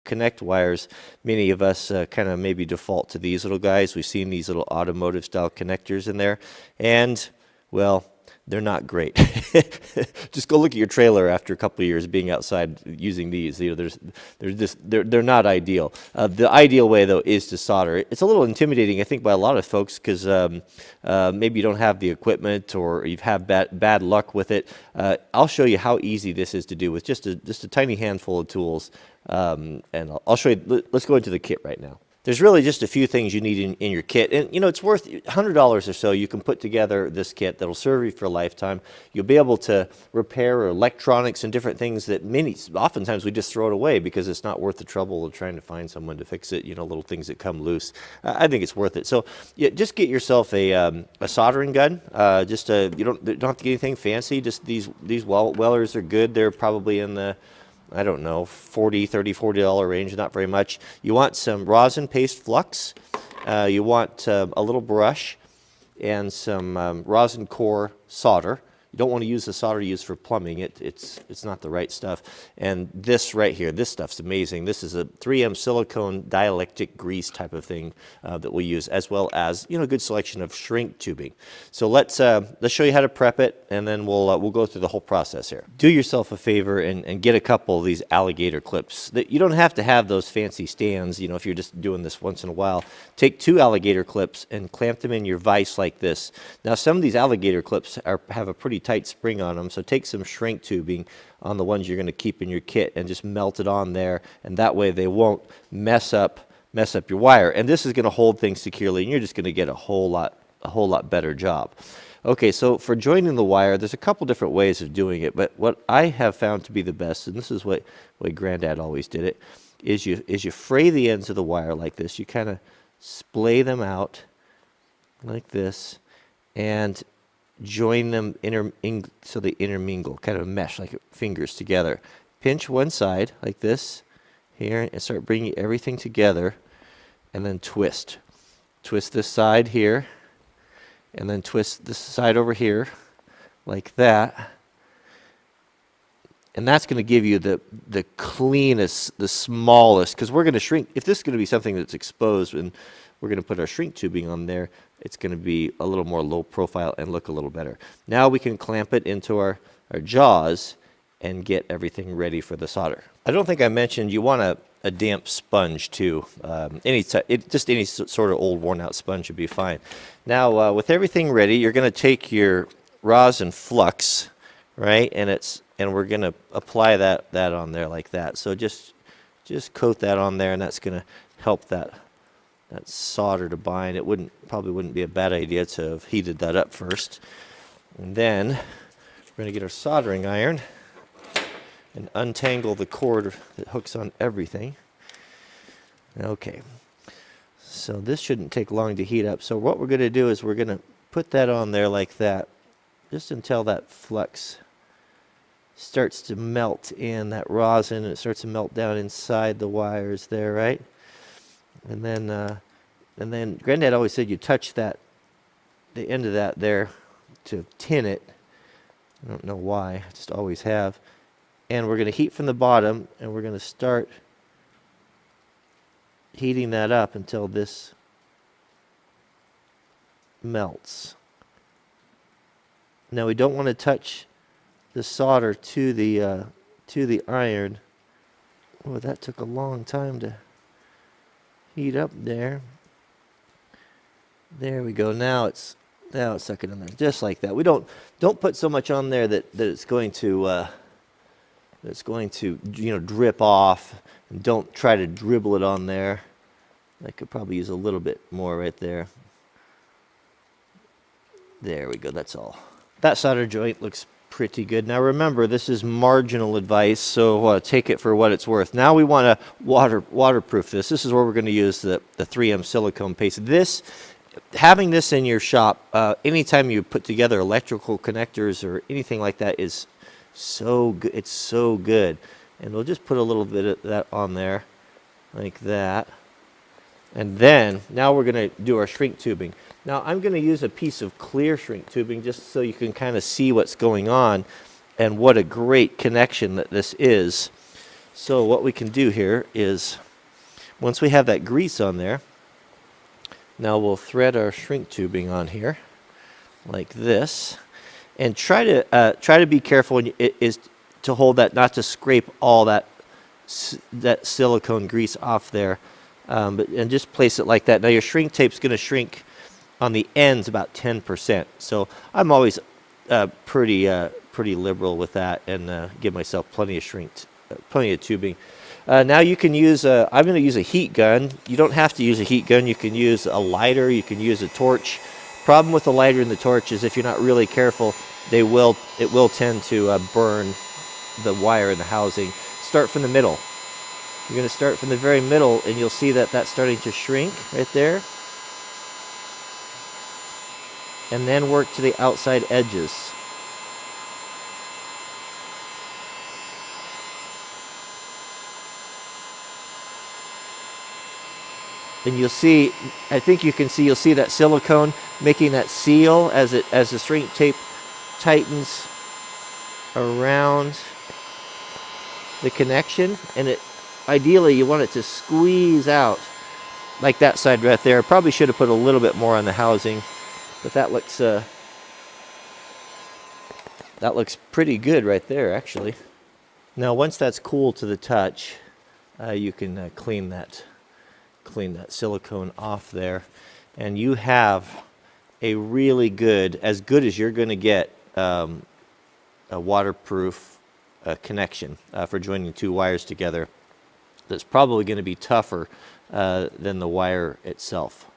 connect wires, many of us kind of maybe default to these little guys. We've seen these little automotive style connectors in there, and well, they're not great. Just go look at your trailer after a couple of years being outside using these. You know, they're not ideal. The ideal way though is to solder. It's a little intimidating, I think, by a lot of folks because maybe you don't have the equipment or you've had bad luck with it. I'll show you how easy this is to do with just a tiny handful of tools, and I'll show you. Let's go into the kit right now. There's really just a few things you need in your kit. And, you know, it's worth $100 or so. You can put together this kit that'll serve you for a lifetime. You'll be able to repair electronics and different things that oftentimes we just throw it away because it's not worth the trouble of trying to find someone to fix it, you know, little things that come loose. I think it's worth it. So yeah, just get yourself a soldering gun. You don't have to get anything fancy. Just these Wellers are good. They're probably in the, I don't know, $40 range, not very much. You want some rosin paste flux. You want a little brush and some rosin core solder. You don't want to use the solder you use for plumbing. It's not the right stuff. And this right here, this stuff's amazing. This is a 3M silicone dielectric grease type of thing that we'll use, as well as, you know, a good selection of shrink tubing. So let's show you how to prep it, and then we'll go through the whole process here. Do yourself a favor and get a couple of these alligator clips. You don't have to have those fancy stands, you know, if you're just doing this once in a while. Take 2 alligator clips and clamp them in your vise like this. Now, some of these alligator clips have a pretty tight spring on them, so take some shrink tubing on the ones you're going to keep in your kit and just melt it on there, and that way they won't mess up your wire. And this is going to hold things securely, and you're just going to get a whole lot better job. Okay, so for joining the wire, there's a couple different ways of doing it, but what I have found to be the best, and this is what Granddad always did it, is you fray the ends of the wire like this. You kind of splay them out like this, and join them so they intermingle, kind of mesh like fingers together. Pinch one side like this here and start bringing everything together, and then twist. Twist this side here, and then twist this side over here like that. And that's going to give you the cleanest, the smallest, because we're going to shrink. If this is going to be something that's exposed and we're going to put our shrink tubing on there, it's going to be a little more low profile and look a little better. Now we can clamp it into our jaws and get everything ready for the solder. I don't think I mentioned you want a damp sponge too. Just any sort of old worn out sponge would be fine. Now with everything ready, you're going to take your rosin flux, right, and we're going to apply that on there like that. So just coat that on there, and that's going to help that solder to bind. It probably wouldn't be a bad idea to have heated that up first. And then we're going to get our soldering iron and untangle the cord that hooks on everything. Okay, so this shouldn't take long to heat up. So what we're going to do is we're going to put that on there like that, just until that flux starts to melt in, that rosin, and it starts to melt down inside the wires there, right? And then Granddad always said you touch the end of that there to tin it. I don't know why, I just always have. And we're going to heat from the bottom, and we're going to start heating that up until this melts. Now we don't want to touch the solder to the iron. Oh, that took a long time to heat up there. There we go. Now it's sucking in there just like that. We don't put so much on there that it's going to drip off, and don't try to dribble it on there. I could probably use a little bit more right there. There we go. That's all. That solder joint looks pretty good. Now remember, this is marginal advice, so take it for what it's worth. Now we want to waterproof this. This is where we're going to use the 3M silicone paste. Having this in your shop, anytime you put together electrical connectors or anything like that, is so good. It's so good. And we'll just put a little bit of that on there like that. And then now we're going to do our shrink tubing. Now I'm going to use a piece of clear shrink tubing just so you can kind of see what's going on and what a great connection that this is. So what we can do here is, once we have that grease on there, now we'll thread our shrink tubing on here, like this, and try to be careful is to hold that, not to scrape all that silicone grease off there, and just place it like that. Now your shrink tape's going to shrink on the ends about 10%. So I'm always pretty liberal with that, and give myself plenty of tubing. Now you can use, I'm going to use a heat gun. You don't have to use a heat gun. You can use a lighter. You can use a torch. Problem with the lighter and the torch is if you're not really careful, it will tend to burn the wire in the housing. Start from the middle. You're going to start from the very middle, and you'll see that that's starting to shrink right there. And then work to the outside edges. And you'll see, I think you can see, you'll see that silicone making that seal as the shrink tape tightens around the connection, and ideally you want it to squeeze out like that side right there. Probably should have put a little bit more on the housing, but that looks pretty good right there, actually. Now once that's cool to the touch, you can clean that silicone off there, and you have a really good, as good as you're going to get, a waterproof connection for joining two wires together. That's probably going to be tougher than the wire itself.